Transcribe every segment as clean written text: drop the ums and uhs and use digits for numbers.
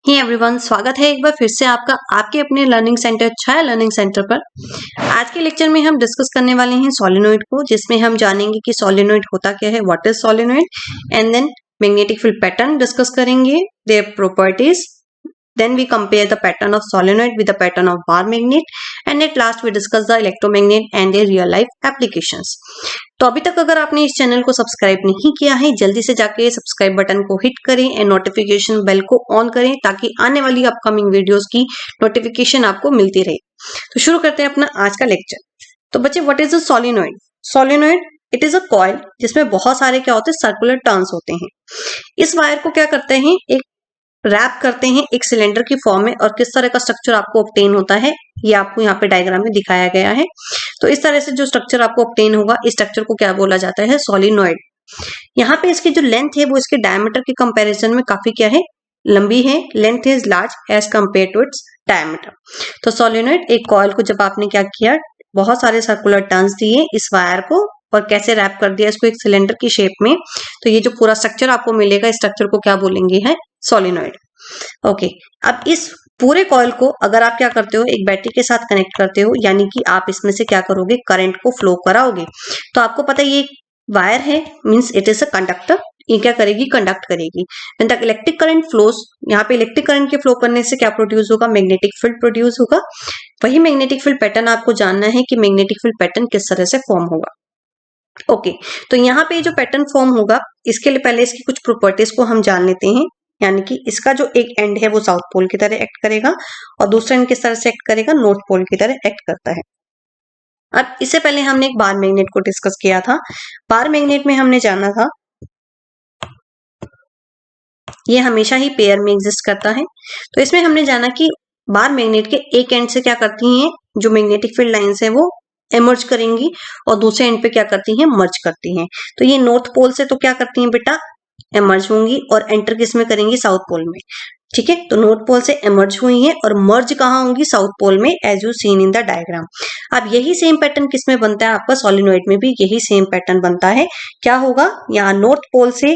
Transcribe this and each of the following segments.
Hey everyone, स्वागत है एक बार फिर से आपका आपके अपने लर्निंग सेंटर छाया लर्निंग सेंटर पर। आज के लेक्चर में हम डिस्कस करने वाले हैं सोलेनोइड को, जिसमें हम जानेंगे कि सोलेनोइड होता क्या है, what is solenoid, and then magnetic field pattern discuss करेंगे, their properties, then we compare the pattern of solenoid with the pattern of bar magnet, and at last we discuss the electromagnet and their real life applications. तो अभी तक अगर आपने इस channel को subscribe नहीं किया है, जल्दी से जाके सब्सक्राइब बटन को हिट करें एंड नोटिफिकेशन बेल को ऑन करें ताकि आने वाली अपकमिंग वीडियोस की नोटिफिकेशन आपको मिलती रहे। तो शुरू करते हैं अपना आज का लेक्चर। तो बच्चे, what is a solenoid? Solenoid it is a coil जिसमें बहुत सारे क्या होते हैं, सर्कुलर टर्न्स होते हैं। इस वायर को क्या करते हैं, एक रैप करते हैं एक सिलेंडर की फॉर्म में, और किस तरह का स्ट्रक्चर आपको ऑब्टेन होता है ये आपको यहाँ पे डायग्राम में दिखाया गया है। तो इस तरह से जो स्ट्रक्चर आपको ऑब्टेन होगा, इस स्ट्रक्चर को क्या बोला जाता है, सोलिनॉइड। यहाँ पे इसकी जो लेंथ है वो इसके डायमीटर के कंपैरिजन में काफी क्या है, लंबी है। Length is large as compare to its diameter. तो सोलिनॉइड एक कॉइल को जब आपने क्या किया, बहुत सारे सर्कुलर टर्न्स दिए इस वायर को और कैसे रैप कर दिया इसको एक सिलेंडर की शेप में, तो ये जो पूरा स्ट्रक्चर आपको मिलेगा, इस स्ट्रक्चर को क्या बोलेंगे है, सोलिनॉइड। ओके, अब इस पूरे कॉइल को अगर आप क्या करते हो, एक बैटरी के साथ कनेक्ट करते हो, यानी कि आप इसमें से क्या करोगे, करंट को फ्लो कराओगे। तो आपको पता है ये वायर है, means it is a conductor. ये क्या करेगी, कंडक्ट करेगी। When the electric current flows, यहाँ पे इलेक्ट्रिक करंट के फ्लो करने से क्या प्रोड्यूस होगा, मैग्नेटिक फील्ड प्रोड्यूस होगा। वही मैग्नेटिक फील्ड पैटर्न आपको जानना है कि मैग्नेटिक फील्ड पैटर्न किस तरह से फॉर्म होगा। ओके, तो यहाँ पे जो पैटर्न फॉर्म होगा, इसके लिए पहले इसकी कुछ प्रॉपर्टीज को हम जान लेते हैं। यानी कि इसका जो एक एंड है वो साउथ पोल की तरह एक्ट करेगा और दूसरा एंड किस तरह से एक्ट करेगा, नॉर्थ पोल की तरह एक्ट करता है। अब इससे पहले हमने एक बार मैग्नेट को डिस्कस किया था। बार मैग्नेट में हमने जाना था ये हमेशा ही पेयर में एग्जिस्ट करता है। तो इसमें हमने जाना कि बार मैग्नेट के एक एंड से क्या करती हैं, जो मैग्नेटिक फील्ड लाइंस है वो एमर्ज करेंगी और दूसरे एंड पे क्या करती हैं, मर्ज करती हैं। तो ये नॉर्थ पोल से तो क्या करती हैं बेटा, एमर्ज होंगी और एंटर किस में करेंगी, साउथ पोल में। ठीक है, तो नॉर्थ पोल से एमर्ज हुई है और मर्ज कहाँ होंगी, साउथ पोल में, as you seen in the diagram. अब यही सेम पैटर्न किस में बनता है, आपका सोलिनॉइड में भी यही सेम पैटर्न बनता है। क्या होगा, यहाँ नॉर्थ पोल से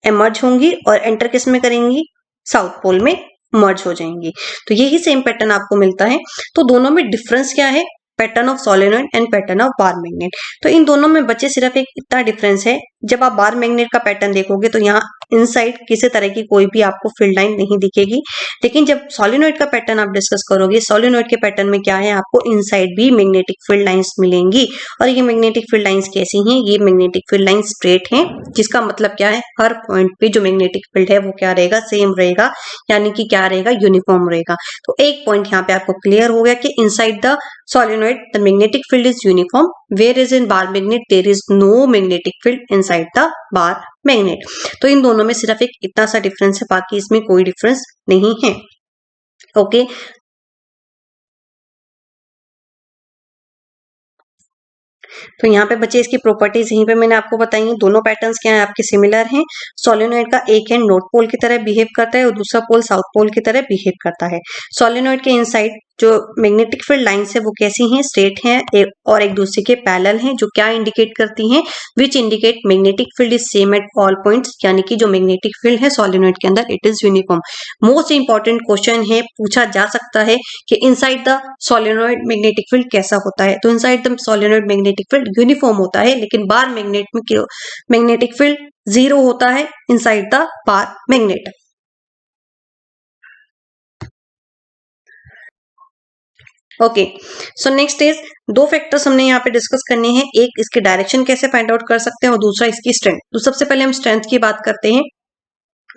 एमर्ज होंगी और एंटर किस में करेंगी, साउथ पोल में मर्ज हो जाएंगी। तो यही सेम पैटर्न आपको मिलता है। तो दोनों में डिफरेंस क्या है, pattern of solenoid and pattern of bar magnet. तो इन दोनों में बच्चे सिर्फ एक इतना डिफरेंस है, जब आप बार मैग्नेट का पैटर्न देखोगे तो यहाँ इनसाइड किसी तरह की कोई भी आपको फील्ड लाइन नहीं दिखेगी। लेकिन जब सोलेनॉइड का पैटर्न आप डिस्कस करोगे, सोलेनॉइड के पैटर्न में क्या है, आपको इनसाइड भी मैग्नेटिक फील्ड लाइंस मिलेंगी। और ये मैग्नेटिक फील्ड लाइंस कैसी हैं, ये मैग्नेटिक फील्ड लाइन स्ट्रेट हैं, जिसका मतलब क्या है, हर पॉइंट पे जो मैग्नेटिक फील्ड है वो क्या रहेगा, सेम रहेगा, यानी कि क्या रहेगा, यूनिफॉर्म रहेगा। तो एक पॉइंट यहाँ पे आपको क्लियर हो गया कि inside the solenoid the magnetic field is uniform, whereas in bar magnet there is no magnetic field inside the bar magnet। तो इन दोनों में सिर्फ एक इतना सा डिफरेंस है, बाकी इसमें कोई डिफरेंस नहीं है। ओके, तो यहाँ पे बच्चे इसकी प्रॉपर्टीज यहीं पे मैंने आपको बताई हैं। दोनों पैटर्न्स क्या है, आपके सिमिलर हैं। सोलेनॉइड का एक एंड नॉर्थ पोल की तरह बिहेव करता है और दूसरा पोल साउथ पोल की तरह बिहेव करता है। सोलेनॉइड के इनसाइड जो मैग्नेटिक फील्ड लाइंस है वो कैसी हैं, स्ट्रेट हैं और एक दूसरे के पैरेलल हैं, जो क्या इंडिकेट करती हैं, which indicate magnetic field is same at all points, यानी कि जो मैग्नेटिक फील्ड है सोलेनॉइड के अंदर it is uniform. Most important question है, पूछा जा सकता है कि inside the solenoid magnetic field कैसा होता है। तो inside the solenoid magnetic field uniform होता है, लेकिन बार मैग्नेट में मैग्नेटिक फील्ड जीरो होता है inside the bar magnet. Okay, so next is, दो फैक्टर्स हमने यहाँ पे डिस्कस करने हैं। एक इसके डायरेक्शन कैसे फाइंड आउट कर सकते हैं और दूसरा इसकी स्ट्रेंथ। तो सबसे पहले हम स्ट्रेंथ की बात करते हैं।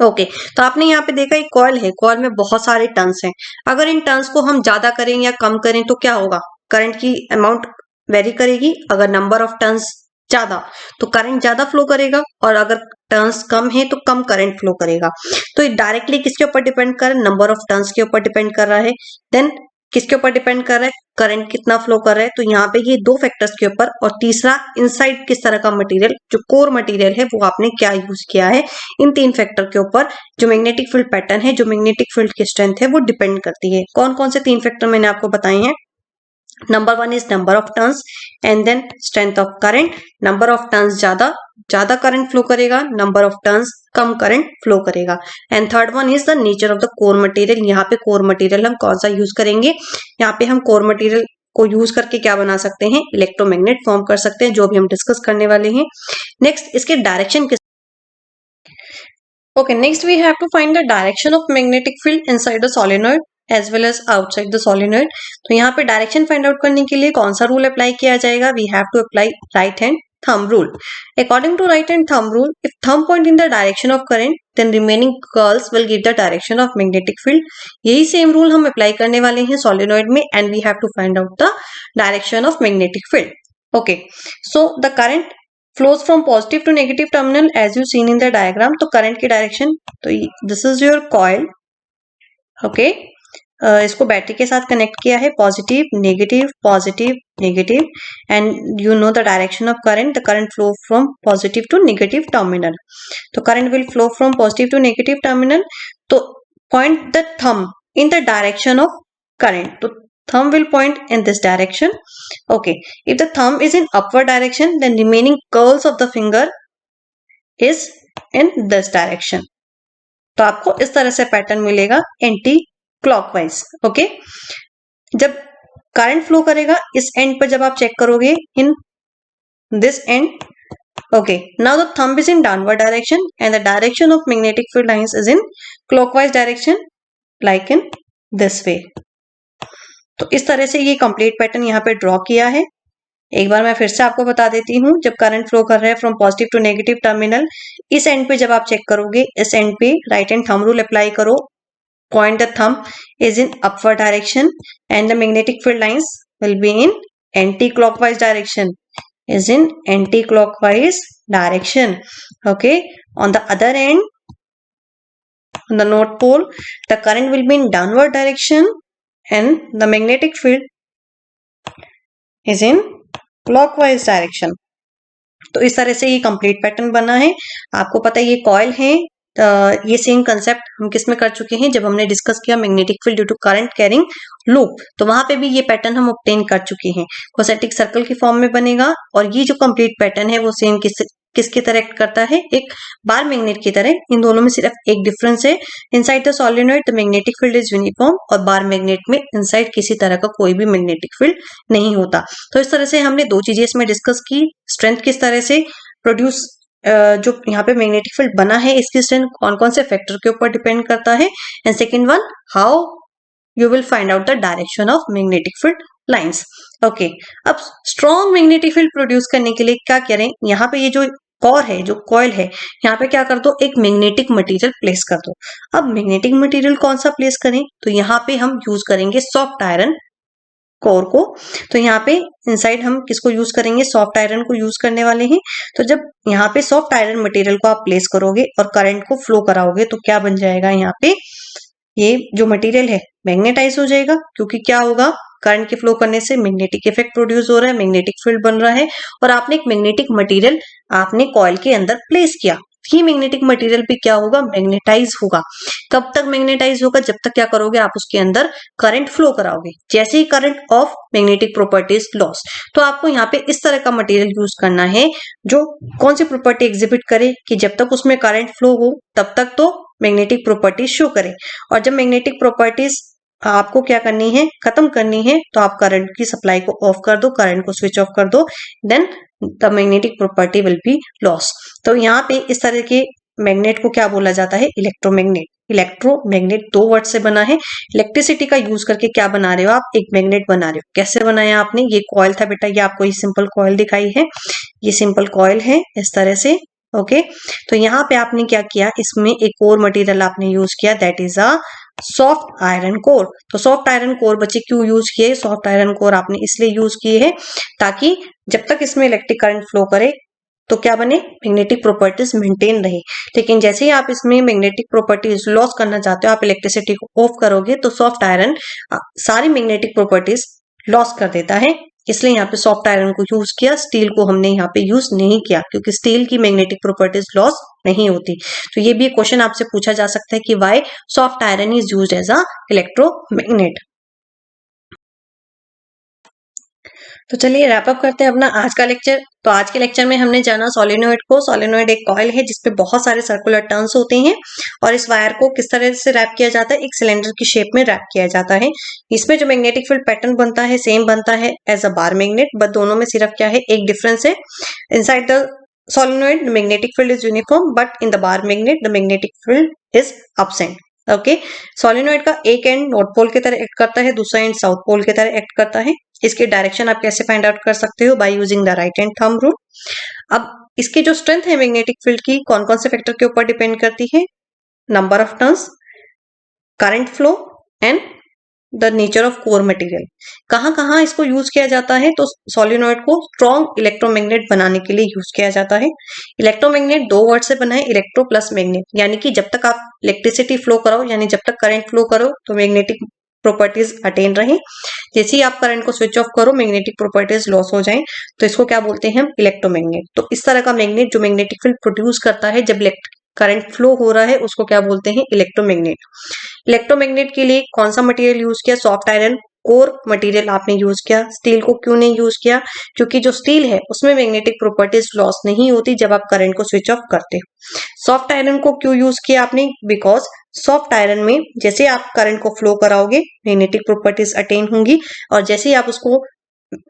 ओके, तो आपने यहाँ पे देखा एक कॉइल है, कॉइल में बहुत सारे टर्न्स हैं। अगर इन टर्न्स को हम ज्यादा करें या कम करें तो क्या होगा, करंट की अमाउंट वेरी करेगी। अगर नंबर ऑफ टर्न्स ज्यादा तो करंट ज्यादा फ्लो करेगा, और अगर टर्न्स कम है तो कम करंट फ्लो करेगा। तो ये डायरेक्टली किसके ऊपर डिपेंड कर रहा है, नंबर ऑफ टर्न्स के ऊपर डिपेंड कर रहा है। देन किसके ऊपर डिपेंड कर रहा है, करंट कितना फ्लो कर रहा है। तो यहाँ पे ये दो फैक्टर्स के ऊपर, और तीसरा इनसाइड किस तरह का मटेरियल, जो कोर मटेरियल है वो आपने क्या यूज किया है, इन तीन फैक्टर के ऊपर जो मैग्नेटिक फील्ड पैटर्न है, जो मैग्नेटिक फील्ड की स्ट्रेंथ है वो डिपेंड करती है। कौन कौन से तीन फैक्टर मैंने आपको बताए हैं, number one is number of turns and then strength of current. Number of turns ज्यादा करंट फ्लो करेगा, नंबर ऑफ टर्न्स कम करंट फ्लो करेगा। And third one is the nature of the core material. यहाँ पे core material हम कौन सा use करेंगे, यहाँ पे हम कोर मटेरियल को यूज करके क्या बना सकते हैं, इलेक्ट्रोमैग्नेट फॉर्म कर सकते हैं, जो भी हम डिस्कस करने वाले हैं। नेक्स्ट इसके डायरेक्शन किस Okay, next we have to find the direction of magnetic field inside the solenoid as well as outside the solenoid. तो यहाँ पे डायरेक्शन फाइंड आउट करने के लिए कौन सा रूल अप्लाई किया जाएगा, we have to apply right hand thumb rule. According to right hand thumb rule, if thumb point in the direction of current, then remaining curls will give the direction of magnetic field. यही same rule हम apply करने वाले हैं solenoid में, and we have to find out the direction of magnetic field. Okay, so the current flows from positive to negative terminal as you seen in the diagram. तो current की direction, तो this is your coil, okay, इसको battery के साथ connect किया है, positive negative, and you know the direction of current, the current flow from positive to negative terminal. तो current will flow from positive to negative terminal. तो point the thumb in the direction of current, तो thumb will point in this direction. Okay, if the thumb is in upward direction, then remaining curls of the finger is in this direction. तो आपको इस तरह से pattern मिलेगा anti clockwise. Okay, जब current flow करेगा इस एंड पर, जब आप चेक करोगे in this and, okay, now the thumb is in downward direction and the direction of magnetic field lines is in clockwise direction, like in this way. तो इस तरह से ये कंप्लीट पैटर्न यहाँ पे ड्रॉ किया है। एक बार मैं फिर से आपको बता देती हूँ, जब करंट फ्लो कर रहा है from positive to negative terminal, इस एंड पे जब आप चेक करोगे, इस एंड पे right hand thumb rule apply करो, point the thumb is in upward direction and the magnetic field lines will be in anti clockwise direction, is in anti-clockwise direction. Okay, on the other end, on the north pole, the current will be in downward direction and the magnetic field is in clockwise direction. तो इस तरह से ये complete pattern बना है। आपको पता है ये कॉइल है, ये सेम कंसेप्ट हम किस में कर चुके हैं, जब हमने डिस्कस किया magnetic field due to current carrying loop, तो वहां पे भी ये पैटर्न हम ऑब्टेन कर चुके हैं। कोसेंट्रिक सर्कल की फॉर्म में बनेगा, और ये जो कंप्लीट पैटर्न है वो सेम किसकी तरह एक्ट करता है, एक बार मैग्नेट की तरह। इन दोनों में सिर्फ एक डिफरेंस है, inside the solenoid the magnetic field is uniform, और बार मैग्नेट में इनसाइड किसी तरह का कोई भी मैग्नेटिक फील्ड नहीं होता। तो इस तरह से हमने दो चीजें इसमें डिस्कस की, स्ट्रेंथ किस तरह से प्रोड्यूस, जो यहाँ पे मैग्नेटिक फील्ड बना है इसकी स्ट्रेंथ कौन कौन से फैक्टर के ऊपर डिपेंड करता है, and second one, how you will find out the direction of magnetic field lines. Okay, अब स्ट्रॉन्ग मैग्नेटिक फील्ड प्रोड्यूस करने के लिए क्या करें, यहाँ पे ये जो कोर है, जो कॉइल है, यहाँ पे क्या कर दो, एक मैग्नेटिक मटेरियल प्लेस कर दो। अब मैग्नेटिक मटेरियल कौन सा प्लेस करें, तो यहाँ पे हम यूज करेंगे सॉफ्ट आयरन कोर को। तो यहाँ पे इनसाइड हम किसको यूज करेंगे, सॉफ्ट आयरन को यूज करने वाले हैं। तो जब यहाँ पे सॉफ्ट आयरन मटेरियल को आप प्लेस करोगे और करंट को फ्लो कराओगे, तो क्या बन जाएगा, यहाँ पे ये जो मटेरियल है मैग्नेटाइज हो जाएगा, क्योंकि क्या होगा, करंट के फ्लो करने से मैग्नेटिक इफेक्ट प्रोड्यूस हो रहा है, मैग्नेटिक फील्ड बन रहा है, और आपने एक मैग्नेटिक मटेरियल आपने कॉइल के अंदर प्लेस किया, ही मैग्नेटिक मटेरियल भी क्या होगा, मैग्नेटाइज होगा। कब तक मैग्नेटाइज होगा, जब तक क्या करोगे, आप उसके अंदर करंट फ्लो कराओगे। जैसे ही current of magnetic properties loss, तो आपको यहाँ पे इस तरह का मटेरियल यूज करना है जो कौन सी प्रॉपर्टी एग्जिबिट करे, कि जब तक उसमें करंट फ्लो हो तब तक तो मैग्नेटिक प्रॉपर्टीज शो करे, और जब मैग्नेटिक प्रॉपर्टीज आपको क्या करनी है, खत्म करनी है, तो आप करंट की सप्लाई को ऑफ कर दो, करंट को स्विच ऑफ कर दो, then the magnetic property will be loss. तो यहाँ पे इस तरह के मैग्नेट को क्या बोला जाता है, इलेक्ट्रोमैग्नेट। इलेक्ट्रोमैग्नेट दो वर्ड से बना है। इलेक्ट्रिसिटी का यूज करके क्या बना रहे हो आप, एक मैग्नेट बना रहे हो। कैसे बनाया आपने, ये कॉइल था बेटा, ये आपको ये सिंपल कॉइल दिखाई है, ये सिंपल कॉइल है इस तरह से। ओके, तो यहाँ पे आपने क्या किया, इसमें एक और मटेरियल आपने यूज किया, that is a soft iron core. तो सॉफ्ट आयरन कोर बच्चे क्यों यूज किए, सॉफ्ट आयरन कोर आपने इसलिए यूज किए है ताकि जब तक इसमें इलेक्ट्रिक करंट फ्लो करे तो क्या बने, मैग्नेटिक प्रॉपर्टीज मेंटेन रहे। लेकिन जैसे ही आप इसमें मैग्नेटिक प्रॉपर्टीज लॉस करना चाहते हो, आप इलेक्ट्रिसिटी को ऑफ करोगे, तो सॉफ्ट आयरन सारी मैग्नेटिक प्रॉपर्टीज लॉस कर देता है, इसलिए यहाँ पे सॉफ्ट आयरन को यूज किया। स्टील को हमने यहाँ पे यूज नहीं किया, क्योंकि स्टील की मैग्नेटिक प्रॉपर्टीज लॉस नहीं होती। तो ये भी एक क्वेश्चन आपसे पूछा जा सकता है कि why soft iron is used as a electromagnet. तो चलिए रैप अप करते हैं अपना आज का लेक्चर। तो आज के लेक्चर में हमने जाना सोलेनोइड को। सोलेनोइड एक कॉइल है जिसपे बहुत सारे सर्कुलर टर्न्स होते हैं और इस वायर को किस तरह से रैप किया जाता है, एक सिलेंडर की शेप में रैप किया जाता है। इसमें जो मैग्नेटिक फील्ड पैटर्न बनता है सेम बनता है as a bar magnet, but दोनों में सिर्फ क्या है, एक डिफरेंस है। Inside the solenoid the magnetic field is uniform but in the bar magnet the magnetic field is absent. Okay, solenoid का एक एंड नॉर्थ पोल की तरह एक्ट करता है, दूसरा एंड साउथ पोल की तरह एक्ट करता है। इसकी डायरेक्शन आप कैसे फाइंड आउट कर सकते हो, by using the right hand thumb rule. अब इसकी जो स्ट्रेंथ है मैग्नेटिक फील्ड की कौन कौन से फैक्टर के ऊपर डिपेंड करती है, number of turns, current flow and the nature of core material. कहाँ कहाँ इसको यूज किया जाता है, तो सोलेनोइड को स्ट्रॉन्ग इलेक्ट्रोमैग्नेट बनाने के लिए यूज किया जाता है। इलेक्ट्रोमैग्नेट दो वर्ड से बना है, इलेक्ट्रो प्लस मैग्नेट, यानी कि जब तक आप इलेक्ट्रिसिटी फ्लो कराओ, यानी जब तक करंट फ्लो करो तो मैग्नेटिक प्रॉपर्टीज अटेन रहे। जैसे ही आप करंट को स्विच ऑफ करो मैग्नेटिक प्रॉपर्टीज लॉस हो जाएं, तो इसको क्या बोलते हैं हम, इलेक्ट्रोमैग्नेट। तो इस तरह का मैग्नेट जो मैग्नेटिक फील्ड प्रोड्यूस करता है जब करंट फ्लो हो रहा है उसको क्या बोलते हैं, इलेक्ट्रोमैग्नेट। इलेक्ट्रोमैग्नेट के लिए कौन सा मटेरियल यूज किया, सॉफ्ट आयरन कोर मटेरियल आपने यूज किया। स्टील को क्यों नहीं यूज किया, क्योंकि जो स्टील है उसमें मैग्नेटिक प्रॉपर्टीज लॉस नहीं होती जब आप करंट को स्विच ऑफ करते हो। सॉफ्ट आयरन को क्यों यूज किया आपने, बिकॉज सॉफ्ट आयरन में जैसे आप करंट को फ्लो कराओगे मैग्नेटिक प्रॉपर्टीज अटेन होंगी, और जैसे ही आप उसको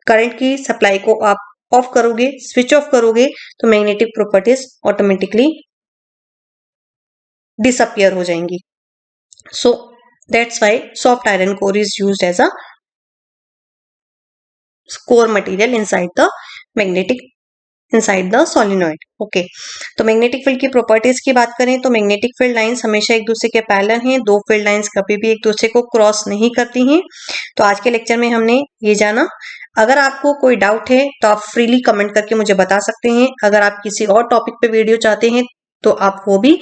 करंट की सप्लाई को आप ऑफ करोगे, स्विच ऑफ करोगे, तो मैग्नेटिक प्रॉपर्टीज ऑटोमेटिकली डिसअपियर हो जाएंगी। So that's why soft iron core is used as a core material inside the magnetic inside the solenoid. Okay, तो मैग्नेटिक फील्ड की प्रॉपर्टीज की बात करें तो मैग्नेटिक फील्ड लाइंस हमेशा एक दूसरे के पैरेलल हैं, दो फील्ड लाइंस कभी भी एक दूसरे को क्रॉस नहीं करती हैं। तो आज के लेक्चर में हमने ये जाना। अगर आपको कोई डाउट है तो आप फ्रीली कमेंट करके मुझे बता सकते हैं। अगर आप किसी और टॉपिक पे वीडियो चाहते हैं तो आप वो भी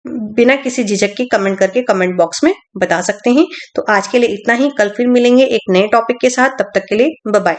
बिना किसी झिझक के कमेंट करके कमेंट बॉक्स में बता सकते हैं। तो आज के लिए इतना ही, कल फिर मिलेंगे एक नए टॉपिक के साथ, तब तक के लिए बाय बाय।